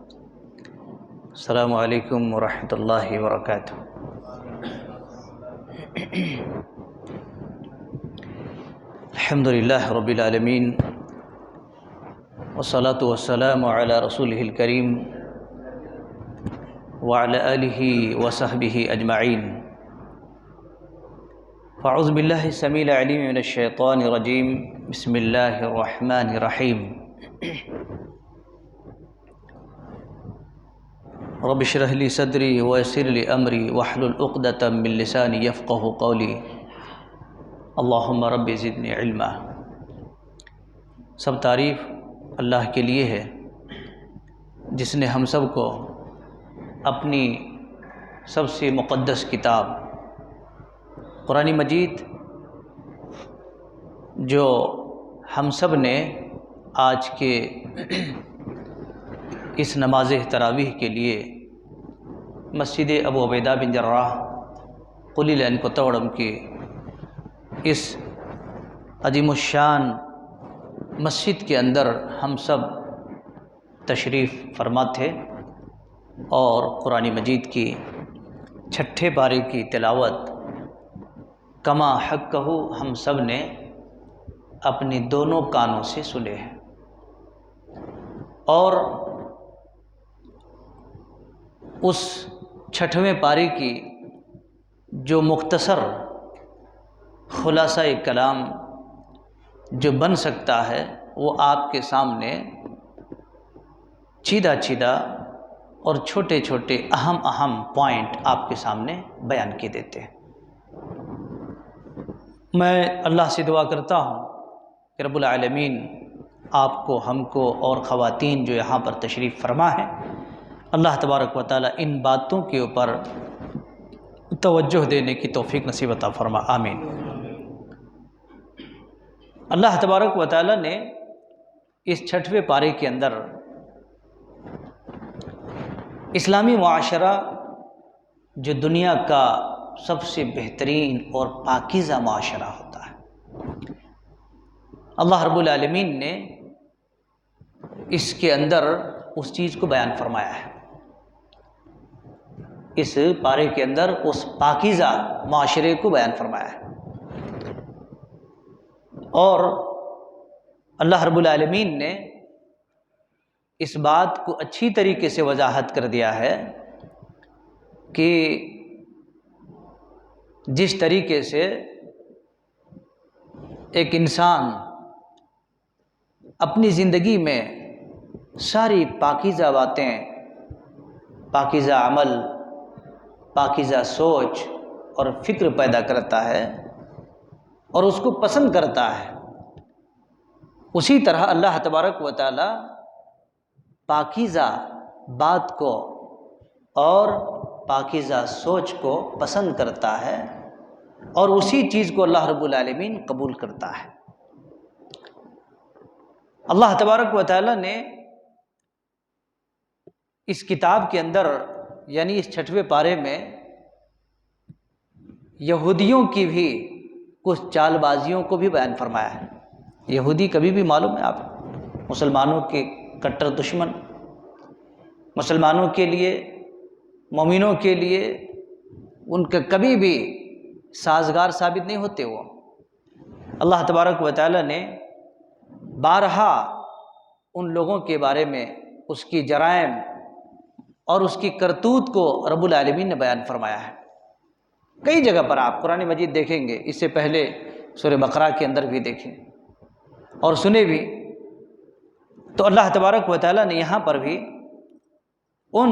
السلام علیکم ورحمۃ اللہ وبرکاتہ۔ الحمد للہ رب العالمین والصلاة والسلام علی رسولہ الکریم وعلی آلہ وصحبہ اجمعین۔ فاعوذ باللہ السمیع العلیم من الشیطان الرجیم، بسم اللہ الرحمن الرحیم۔ رب اشرح لی صدری ویسر لی امری واحلل عقدۃ من لسانی یفقہوا قولی، اللہم رب زدنی علما۔ سب تعریف اللہ کے لیے ہے جس نے ہم سب کو اپنی سب سے مقدس کتاب قرآن مجید، جو ہم سب نے آج کے اس نماز تراویح کے لیے مسجد ابو عبیدہ بن جراح قلی لین کوتواڑم کی اس عظیم الشان مسجد کے اندر ہم سب تشریف فرما تھے اور قرآن مجید کی چھٹے پارے کی تلاوت کما حقہ ہم سب نے اپنی دونوں کانوں سے سنے ہیں، اور اس چھٹویں پارے کی جو مختصر خلاصہ کلام جو بن سکتا ہے وہ آپ کے سامنے چیدہ اور چھوٹے چھوٹے اہم پوائنٹ آپ کے سامنے بیان کیے دیتے ہیں۔ میں اللہ سے دعا کرتا ہوں کہ رب العالمین آپ کو، ہم کو اور خواتین جو یہاں پر تشریف فرما ہے، اللہ تبارک و تعالی ان باتوں کے اوپر توجہ دینے کی توفیق نصیب عطا فرما، آمین۔ اللہ تبارک و تعالی نے اس چھٹویں پارے کے اندر اسلامی معاشرہ جو دنیا کا سب سے بہترین اور پاکیزہ معاشرہ ہوتا ہے، اللہ رب العالمین نے اس کے اندر اس چیز کو بیان فرمایا ہے۔ اس پارے کے اندر اس پاکیزہ معاشرے کو بیان فرمایا ہے، اور اللہ رب العالمین نے اس بات کو اچھی طریقے سے وضاحت کر دیا ہے کہ جس طریقے سے ایک انسان اپنی زندگی میں ساری پاکیزہ باتیں، پاکیزہ عمل، پاکیزہ سوچ اور فکر پیدا کرتا ہے اور اس کو پسند کرتا ہے، اسی طرح اللہ تبارک و تعالی پاکیزہ بات کو اور پاکیزہ سوچ کو پسند کرتا ہے، اور اسی چیز کو اللہ رب العالمین قبول کرتا ہے۔ اللہ تبارک و تعالی نے اس کتاب کے اندر، یعنی اس چھٹویں پارے میں، یہودیوں کی بھی کچھ چال بازیوں کو بھی بیان فرمایا ہے۔ یہودی کبھی بھی معلوم ہے آپ، مسلمانوں کے کٹر دشمن، مسلمانوں کے لیے، مومنوں کے لیے ان کا کبھی بھی سازگار ثابت نہیں ہوتے۔ وہ اللہ تبارک و تعالی نے بارہا ان لوگوں کے بارے میں، اس کی جرائم اور اس کی کرتوت کو رب العالمین نے بیان فرمایا ہے۔ کئی جگہ پر آپ قرآن مجید دیکھیں گے، اس سے پہلے سورہ بقرہ کے اندر بھی دیکھیں اور سنے بھی، تو اللہ تبارک و تعالی نے یہاں پر بھی ان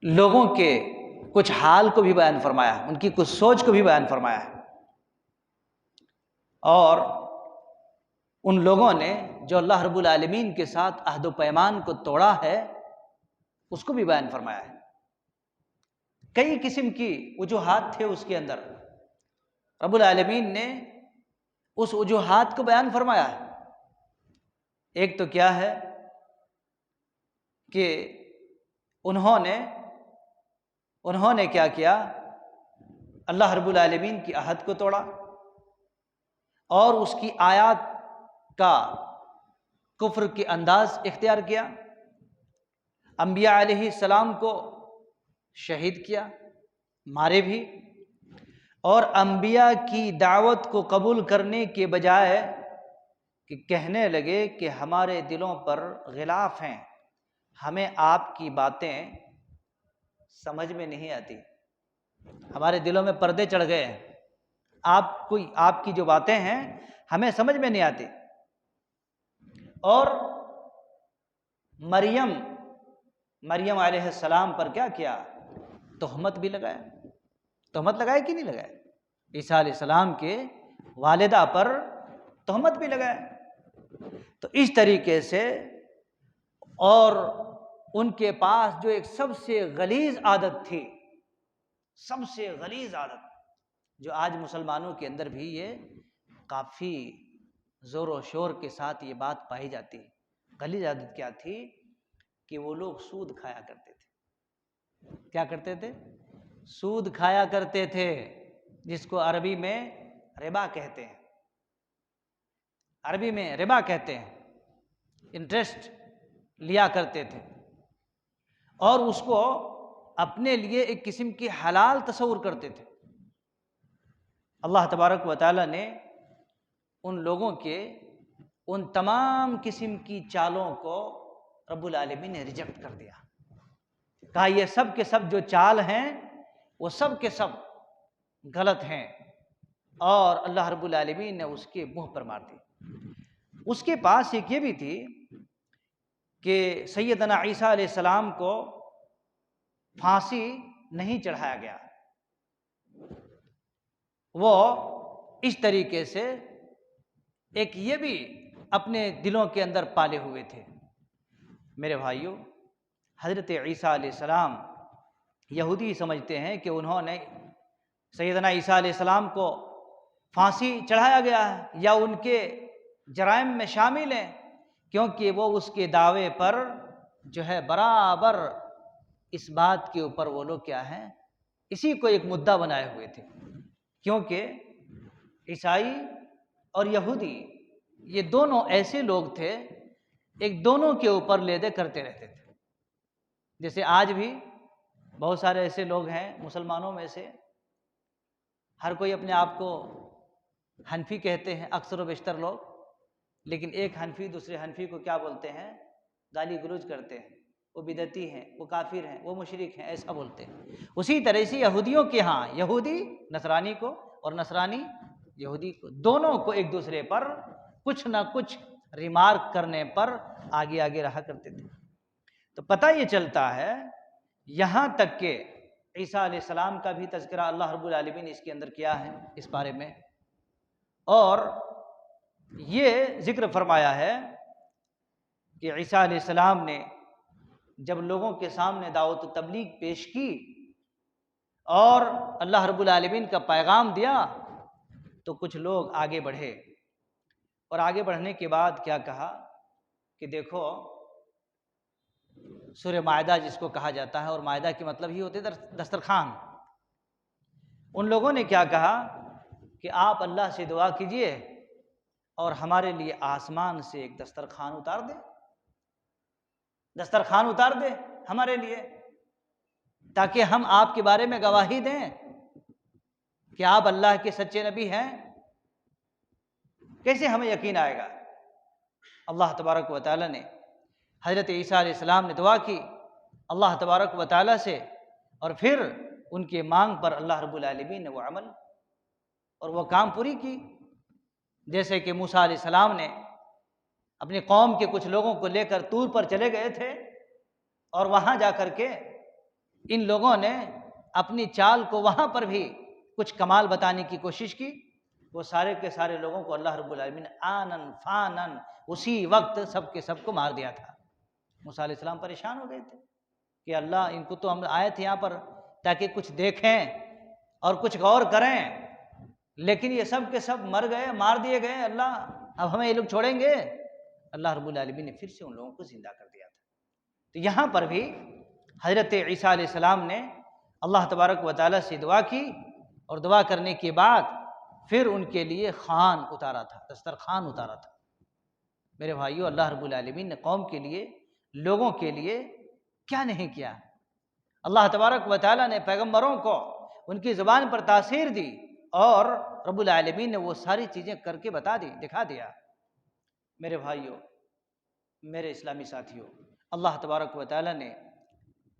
لوگوں کے کچھ حال کو بھی بیان فرمایا، ان کی کچھ سوچ کو بھی بیان فرمایا ہے، اور ان لوگوں نے جو اللہ رب العالمین کے ساتھ عہد و پیمان کو توڑا ہے اس کو بھی بیان فرمایا ہے۔ کئی قسم کی وجوہات تھے اس کے اندر، رب العالمین نے اس وجوہات کو بیان فرمایا ہے۔ ایک تو کیا ہے کہ انہوں نے کیا کیا، اللہ رب العالمین کی عہد کو توڑا اور اس کی آیات کا کفر کے انداز اختیار کیا، انبیاء علیہ السلام کو شہید کیا، مارے بھی، اور انبیاء کی دعوت کو قبول کرنے کے بجائے کہ کہنے لگے کہ ہمارے دلوں پر غلاف ہیں، ہمیں آپ کی باتیں سمجھ میں نہیں آتی، ہمارے دلوں میں پردے چڑھ گئے ہیں، آپ کی جو باتیں ہیں ہمیں سمجھ میں نہیں آتی۔ اور مریم علیہ السلام پر کیا کیا؟ تہمت بھی لگایا، تہمت لگائے کہ نہیں لگائے؟ عیسیٰ علیہ السلام کے والدہ پر تہمت بھی لگایا۔ تو اس طریقے سے، اور ان کے پاس جو ایک سب سے غلیظ عادت تھی، سب سے غلیظ عادت، جو آج مسلمانوں کے اندر بھی یہ کافی زور و شور کے ساتھ یہ بات پائی جاتی ہے۔ غلیظ عادت کیا تھی؟ کہ وہ لوگ سود کھایا کرتے تھے۔ کیا کرتے تھے؟ سود کھایا کرتے تھے، جس کو عربی میں ربا کہتے ہیں، عربی میں ربا کہتے ہیں، انٹرسٹ لیا کرتے تھے، اور اس کو اپنے لیے ایک قسم کی حلال تصور کرتے تھے۔ اللہ تبارک و تعالیٰ نے ان لوگوں کے ان تمام قسم کی چالوں کو رب العالمین نے ریجیکٹ کر دیا، کہا یہ سب کے سب جو چال ہیں وہ سب کے سب غلط ہیں، اور اللہ رب العالمین نے اس کے منہ پر مار دی۔ اس کے پاس ایک یہ بھی تھی کہ سیدنا عیسیٰ علیہ السلام کو پھانسی نہیں چڑھایا گیا، وہ اس طریقے سے ایک یہ بھی اپنے دلوں کے اندر پالے ہوئے تھے۔ میرے بھائیوں، حضرت عیسیٰ علیہ السلام یہودی سمجھتے ہیں کہ انہوں نے سیدنا عیسیٰ علیہ السلام کو پھانسی چڑھایا گیا ہے، یا ان کے جرائم میں شامل ہیں، کیونکہ وہ اس کے دعوے پر جو ہے برابر اس بات کے اوپر وہ لوگ کیا ہیں، اسی کو ایک مدعا بنائے ہوئے تھے، کیونکہ عیسائی اور یہودی یہ دونوں ایسے لوگ تھے، ایک دونوں کے اوپر لے دے کرتے رہتے تھے۔ جیسے آج بھی بہت سارے ایسے لوگ ہیں مسلمانوں میں سے، ہر کوئی اپنے آپ کو حنفی کہتے ہیں اکثر و بیشتر لوگ، لیکن ایک حنفی دوسرے حنفی کو کیا بولتے ہیں؟ گالی گلوچ کرتے ہیں، وہ بدعتی ہیں، وہ کافر ہیں، وہ مشرک ہیں، ایسا بولتے ہیں۔ اسی طرح سے یہودیوں کے ہاں یہودی نصرانی کو اور نصرانی یہودی کو، دونوں کو ایک دوسرے پر کچھ نہ کچھ ریمارک کرنے پر آگے آگے رہا کرتے تھے۔ تو پتہ یہ چلتا ہے یہاں تک کہ عیسیٰ علیہ السلام کا بھی تذکرہ اللہ رب العالمین نے اس کے اندر کیا ہے اس بارے میں، اور یہ ذکر فرمایا ہے کہ عیسیٰ علیہ السلام نے جب لوگوں کے سامنے دعوت و تبلیغ پیش کی اور اللہ رب العالمین کا پیغام دیا، تو کچھ لوگ آگے بڑھے، اور آگے بڑھنے کے بعد کیا کہا کہ دیکھو سورہ مائدہ جس کو کہا جاتا ہے، اور مائدہ کے مطلب ہی ہوتے دسترخوان، ان لوگوں نے کیا کہا کہ آپ اللہ سے دعا کیجئے اور ہمارے لیے آسمان سے ایک دسترخوان اتار دے، دسترخوان اتار دے ہمارے لیے، تاکہ ہم آپ کے بارے میں گواہی دیں کہ آپ اللہ کے سچے نبی ہیں۔ کیسے ہمیں یقین آئے گا؟ اللہ تبارک و تعالیٰ نے حضرت عیسیٰ علیہ السلام نے دعا کی اللہ تبارک و تعالیٰ سے، اور پھر ان کے مانگ پر اللہ رب العالمین نے وہ عمل اور وہ کام پوری کی۔ جیسے کہ موسیٰ علیہ السلام نے اپنی قوم کے کچھ لوگوں کو لے کر طور پر چلے گئے تھے، اور وہاں جا کر کے ان لوگوں نے اپنی چال کو وہاں پر بھی کچھ کمال بتانے کی کوشش کی، وہ سارے کے سارے لوگوں کو اللہ رب العالمین نے آنن فانن اسی وقت سب کے سب کو مار دیا تھا۔ موسیٰ علیہ السلام پریشان ہو گئے تھے کہ اللہ، ان کو تو ہم آئے تھے یہاں پر تاکہ کچھ دیکھیں اور کچھ غور کریں، لیکن یہ سب کے سب مر گئے، مار دیے گئے، اللہ اب ہمیں یہ لوگ چھوڑیں گے؟ اللہ رب العالمین نے پھر سے ان لوگوں کو زندہ کر دیا تھا۔ تو یہاں پر بھی حضرت عیسیٰ علیہ السلام نے اللہ تبارک و تعالیٰ سے دعا کی، اور دعا کرنے کے بعد پھر ان کے لیے خوان اتارا تھا، دسترخوان اتارا تھا۔ میرے بھائیو، اللہ رب العالمین نے قوم کے لیے، لوگوں کے لیے کیا نہیں کیا؟ اللہ تبارک و تعالیٰ نے پیغمبروں کو ان کی زبان پر تاثیر دی اور رب العالمین نے وہ ساری چیزیں کر کے بتا دی، دکھا دیا۔ میرے بھائیوں، میرے اسلامی ساتھیوں، اللہ تبارک و تعالیٰ نے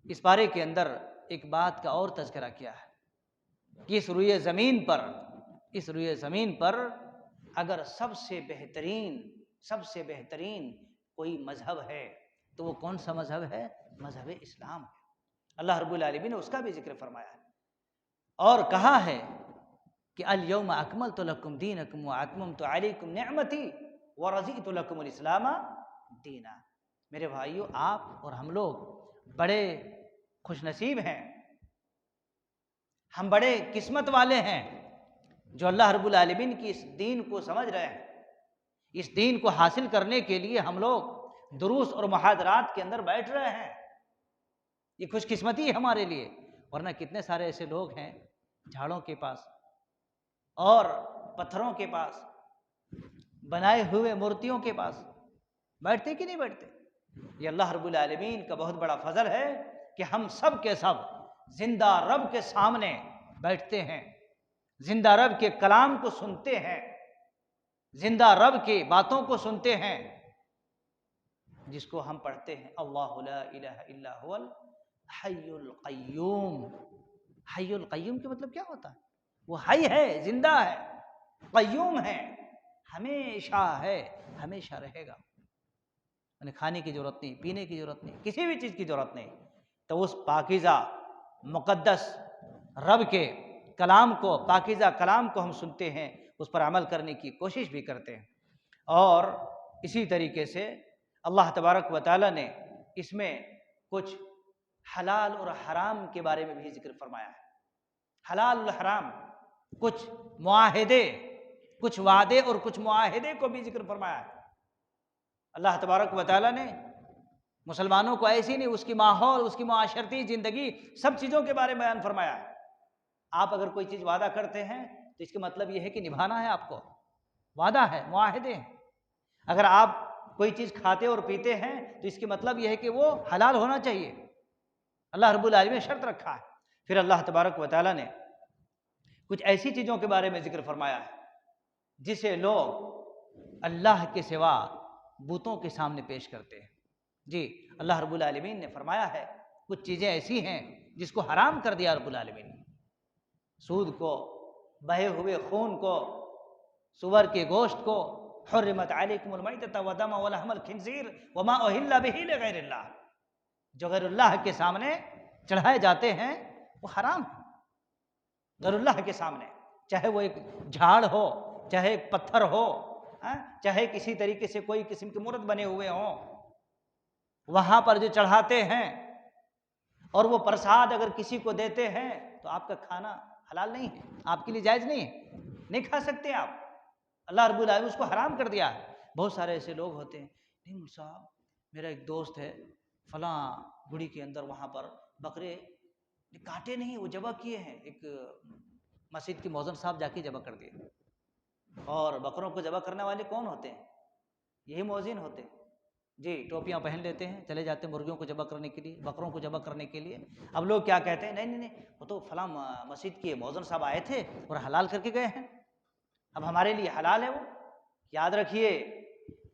اس بارے کے اندر ایک بات کا اور تذکرہ کیا ہے کہ اس روئے زمین پر اگر سب سے بہترین کوئی مذہب ہے تو وہ کون سا مذہب ہے؟ مذہب اسلام ہے۔ اللہ رب العالمین نے اس کا بھی ذکر فرمایا ہے اور کہا ہے کہ الیوم اکملت لکم دینکم واتممت علیکم نعمتی ورضیت لکم الاسلام دینا۔ میرے بھائیو، آپ اور ہم لوگ بڑے خوش نصیب ہیں، ہم بڑے قسمت والے ہیں جو اللہ رب العالمین کی اس دین کو سمجھ رہے ہیں۔ اس دین کو حاصل کرنے کے لیے ہم لوگ دروس اور محاضرات کے اندر بیٹھ رہے ہیں، یہ خوش قسمتی ہے ہمارے لیے۔ ورنہ کتنے سارے ایسے لوگ ہیں جھاڑوں کے پاس اور پتھروں کے پاس، بنائے ہوئے مورتیوں کے پاس بیٹھتے کہ نہیں بیٹھتے؟ یہ اللہ رب العالمین کا بہت بڑا فضل ہے کہ ہم سب کے سب زندہ رب کے سامنے بیٹھتے ہیں، زندہ رب کے کلام کو سنتے ہیں، زندہ رب کی باتوں کو سنتے ہیں، جس کو ہم پڑھتے ہیں اللہ لا الہ الا هو الحی القیوم۔ حی القیوم کا مطلب کیا ہوتا ہے؟ وہ حی ہے، زندہ ہے، قیوم ہے، ہمیشہ ہے، ہمیشہ رہے گا۔ یعنی کھانے کی ضرورت نہیں، پینے کی ضرورت نہیں، کسی بھی چیز کی ضرورت نہیں، تو اس پاکیزہ مقدس رب کے کلام کو، پاکیزہ کلام کو ہم سنتے ہیں، اس پر عمل کرنے کی کوشش بھی کرتے ہیں۔ اور اسی طریقے سے اللہ تبارک و تعالیٰ نے اس میں کچھ حلال اور حرام کے بارے میں بھی ذکر فرمایا ہے۔ حلال اور حرام، کچھ معاہدے، کچھ وعدے اور کچھ معاہدے کو بھی ذکر فرمایا ہے۔ اللہ تبارک و تعالیٰ نے مسلمانوں کو ایسی نہیں، اس کی ماحول، اس کی معاشرتی زندگی، سب چیزوں کے بارے میں بیان فرمایا ہے۔ آپ اگر کوئی چیز وعدہ کرتے ہیں تو اس کا مطلب یہ ہے کہ نبھانا ہے آپ کو، وعدہ ہے، معاہدے ہیں۔ اگر آپ کوئی چیز کھاتے اور پیتے ہیں تو اس کا مطلب یہ ہے کہ وہ حلال ہونا چاہیے، اللہ رب العالمین نے شرط رکھا ہے۔ پھر اللہ تبارک و تعالیٰ نے کچھ ایسی چیزوں کے بارے میں ذکر فرمایا ہے جسے لوگ اللہ کے سوا بتوں کے سامنے پیش کرتے ہیں۔ جی، اللہ رب العالمین نے فرمایا ہے کچھ چیزیں ایسی ہیں جس کو حرام کر دیا رب العالمین نے، سود کو، بہے ہوئے خون کو، سور کے گوشت کو، حرمت علیکم المیتۃ والدم ولحم الخنزیر وما اہل بہ لغیر اللہ، جو غیر اللہ کے سامنے چڑھائے جاتے ہیں وہ حرام ہے۔ غیر اللہ کے سامنے، چاہے وہ ایک جھاڑ ہو، چاہے ایک پتھر ہو، چاہے کسی طریقے سے کوئی قسم کے مورت بنے ہوئے ہوں، وہاں پر جو چڑھاتے ہیں اور وہ پرساد اگر کسی کو دیتے ہیں تو آپ کا کھانا حلال نہیں ہے، آپ کے لیے جائز نہیں ہے، نہیں کھا سکتے آپ۔ اللہ رب العالمین اس کو حرام کر دیا ہے۔ بہت سارے ایسے لوگ ہوتے ہیں، نہیں مول صاحب میرا ایک دوست ہے فلاں گڑی کے اندر، وہاں پر بکرے کاٹے نہیں، وہ ذبح کیے ہیں، ایک مسجد کے مؤذن صاحب جا کے ذبح کر دیے۔ اور بکروں کو ذبح کرنے والے کون ہوتے ہیں؟ یہی مؤذن ہوتے ہیں۔ جی، ٹوپیاں پہن لیتے ہیں، چلے جاتے ہیں مرغیوں کو ذبح کرنے کے لیے، بکروں کو ذبح کرنے کے لیے۔ اب لوگ کیا کہتے ہیں، نہیں وہ تو فلاں مسجد کے مؤذن صاحب آئے تھے اور حلال کر کے گئے ہیں، اب ہمارے لیے حلال ہے وہ۔ یاد رکھیے،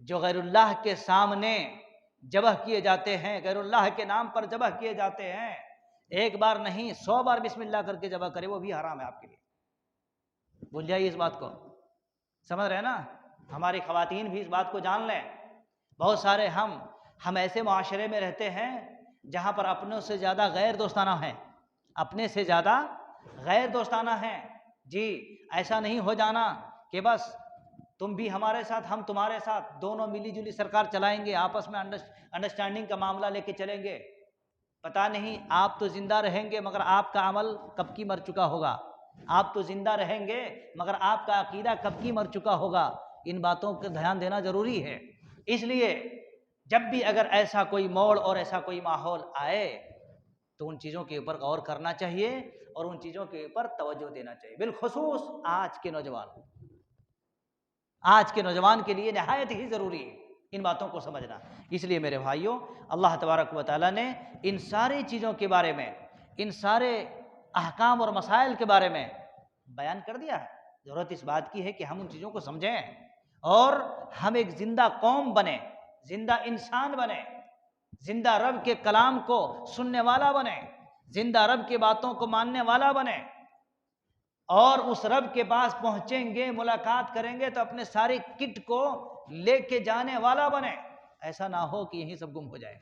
جو غیر اللہ کے سامنے ذبح کیے جاتے ہیں، غیر اللہ کے نام پر ذبح کیے جاتے ہیں، ایک بار نہیں 100 بار بسم اللہ کر کے ذبح کرے، وہ بھی حرام ہے آپ کے لیے۔ بھول جائیے اس بات کو، سمجھ رہے ہیں نا؟ ہماری خواتین بھی اس بات کو جان لیں۔ بہت سارے ہم ایسے معاشرے میں رہتے ہیں جہاں پر اپنوں سے زیادہ غیر دوستانہ ہیں، اپنے سے زیادہ غیر دوستانہ ہیں۔ جی، ایسا نہیں ہو جانا کہ بس تم بھی ہمارے ساتھ، ہم تمہارے ساتھ، دونوں ملی جلی سرکار چلائیں گے، آپس میں انڈرسٹینڈنگ کا معاملہ لے کے چلیں گے۔ پتہ نہیں آپ تو زندہ رہیں گے مگر آپ کا عمل کب کی مر چکا ہوگا، آپ تو زندہ رہیں گے مگر آپ کا عقیدہ کب کی مر چکا ہوگا۔ ان باتوں کا دھیان دینا ضروری ہے۔ اس لیے جب بھی اگر ایسا کوئی موڑ اور ایسا کوئی ماحول آئے تو ان چیزوں کے اوپر غور کرنا چاہیے اور ان چیزوں کے اوپر توجہ دینا چاہیے، بالخصوص آج کے نوجوان کے لیے نہایت ہی ضروری ہے۔ ان باتوں کو سمجھنا۔ اس لیے میرے بھائیوں، اللہ تبارک و تعالیٰ نے ان ساری چیزوں کے بارے میں، ان سارے احکام اور مسائل کے بارے میں بیان کر دیا ہے۔ ضرورت اس بات کی ہے کہ ہم ان چیزوں کو سمجھیں اور ہم ایک زندہ قوم بنیں، زندہ انسان بنیں، زندہ رب کے کلام کو سننے والا بنیں، زندہ رب کی باتوں کو ماننے والا بنیں، اور اس رب کے پاس پہنچیں گے، ملاقات کریں گے تو اپنے ساری کٹ کو لے کے جانے والا بنیں۔ ایسا نہ ہو کہ یہیں سب گم ہو جائے،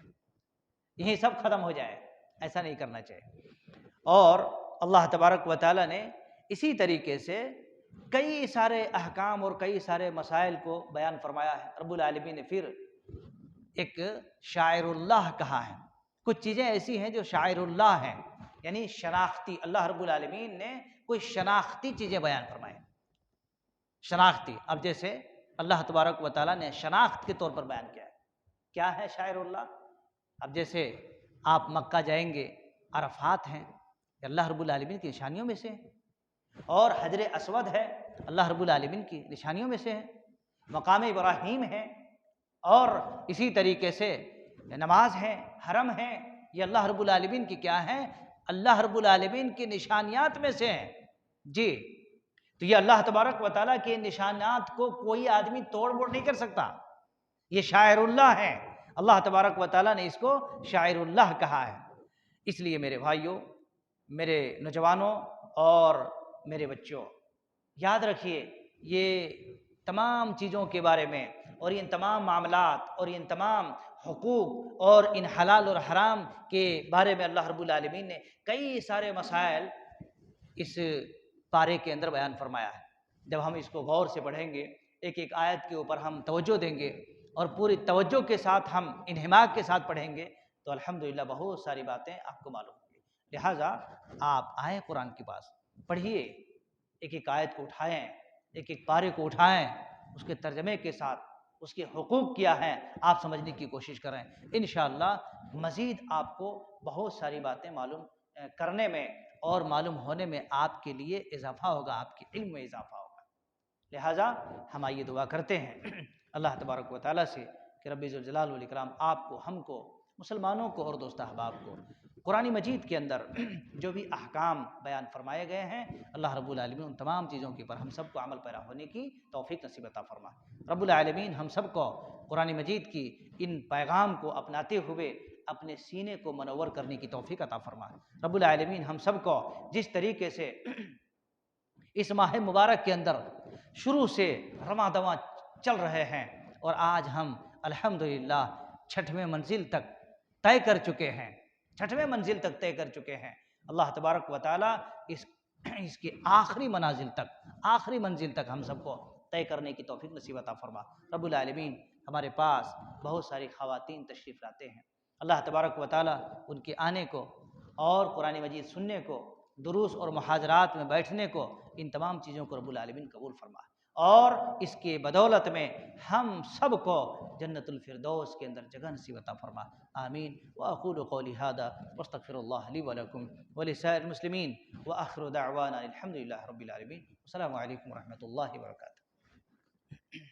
یہیں سب ختم ہو جائے، ایسا نہیں کرنا چاہیے۔ اور اللہ تبارک و تعالیٰ نے اسی طریقے سے کئی سارے احکام اور کئی سارے مسائل کو بیان فرمایا ہے۔ رب العالمین نے پھر ایک شاعر اللہ کہا ہے۔ کچھ چیزیں ایسی ہیں جو شاعر اللہ ہیں، یعنی شناختی، اللہ رب العالمین نے کوئی شناختی چیزیں بیان فرمائے، شناختی۔ اب جیسے اللہ تبارک و تعالیٰ نے شناخت کے طور پر بیان کیا ہے، کیا ہے شاعر اللہ؟ اب جیسے آپ مکہ جائیں گے، عرفات ہیں، اللہ رب العالمین کی نشانیوں میں سے ہے، اور حجر اسود ہے، اللہ رب العالمین کی نشانیوں میں سے ہے، مقام ابراہیم ہے، اور اسی طریقے سے نماز ہے، حرم ہے، یہ اللہ رب العالمین کی کیا ہے؟ اللہ رب العالمین کی نشانیات میں سے ہیں۔ جی، تو یہ اللہ تبارک و تعالیٰ کے نشانات کو کوئی آدمی توڑ موڑ نہیں کر سکتا، یہ شاعر اللہ ہے۔ اللہ تبارک و تعالیٰ نے اس کو شاعر اللہ کہا ہے۔ اس لیے میرے بھائیوں، میرے نوجوانوں اور میرے بچوں، یاد رکھیے یہ تمام چیزوں کے بارے میں، اور ان تمام معاملات اور ان تمام حقوق اور ان حلال اور حرام کے بارے میں اللہ رب العالمین نے کئی سارے مسائل اس پارے کے اندر بیان فرمایا ہے۔ جب ہم اس کو غور سے پڑھیں گے، ایک ایک آیت کے اوپر ہم توجہ دیں گے اور پوری توجہ کے ساتھ ہم انہماک کے ساتھ پڑھیں گے تو الحمدللہ بہت ساری باتیں آپ کو معلوم ہوں گی۔ لہٰذا آپ آئیں قرآن کے پاس، پڑھیے، ایک ایک آیت کو اٹھائیں، ایک ایک پارے کو اٹھائیں، اس کے ترجمے کے ساتھ اس کے حقوق کیا ہیں آپ سمجھنے کی کوشش کریں۔ انشاءاللہ مزید آپ کو بہت ساری باتیں معلوم کرنے میں اور معلوم ہونے میں آپ کے لیے اضافہ ہوگا، آپ کے علم میں اضافہ ہوگا۔ لہٰذا ہم آئیے دعا کرتے ہیں اللہ تبارک و تعالیٰ سے کہ رب ذوالجلال والاکرام آپ کو، ہم کو، مسلمانوں کو اور دوست احباب کو قرآن مجید کے اندر جو بھی احکام بیان فرمائے گئے ہیں، اللہ رب العالمین ان تمام چیزوں کے اوپر ہم سب کو عمل پیرا ہونے کی توفیق نصیب عطا فرما۔ رب العالمین ہم سب کو قرآن مجید کی ان پیغام کو اپناتے ہوئے اپنے سینے کو منور کرنے کی توفیق عطا فرما۔ رب العالمین ہم سب کو جس طریقے سے اس ماہ مبارک کے اندر شروع سے رواں دواں چل رہے ہیں، اور آج ہم الحمدللہ 6ویں منزل تک طے کر چکے ہیں، 6ویں منزل تک طے کر چکے ہیں، اللہ تبارک و تعالیٰ اس کی آخری منزل تک ہم سب کو طے کرنے کی توفیق نصیب عطا فرما۔ رب العالمین ہمارے پاس بہت ساری خواتین تشریف لاتے ہیں، اللہ تبارک و تعالیٰ ان کے آنے کو اور قرآن مجید سننے کو، دروس اور محاضرات میں بیٹھنے کو، ان تمام چیزوں کو رب العالمین قبول فرما، اور اس کے بدولت میں ہم سب کو جنت الفردوس کے اندر جگہ نصیب عطا فرما۔ آمین۔ واقول قولی ھذا واستغفر اللہ لی ولکم ولسائر المسلمین، وآخر دعوانا الحمد للہ رب العالمین۔ السلام علیکم ورحمۃ اللہ وبرکاتہ۔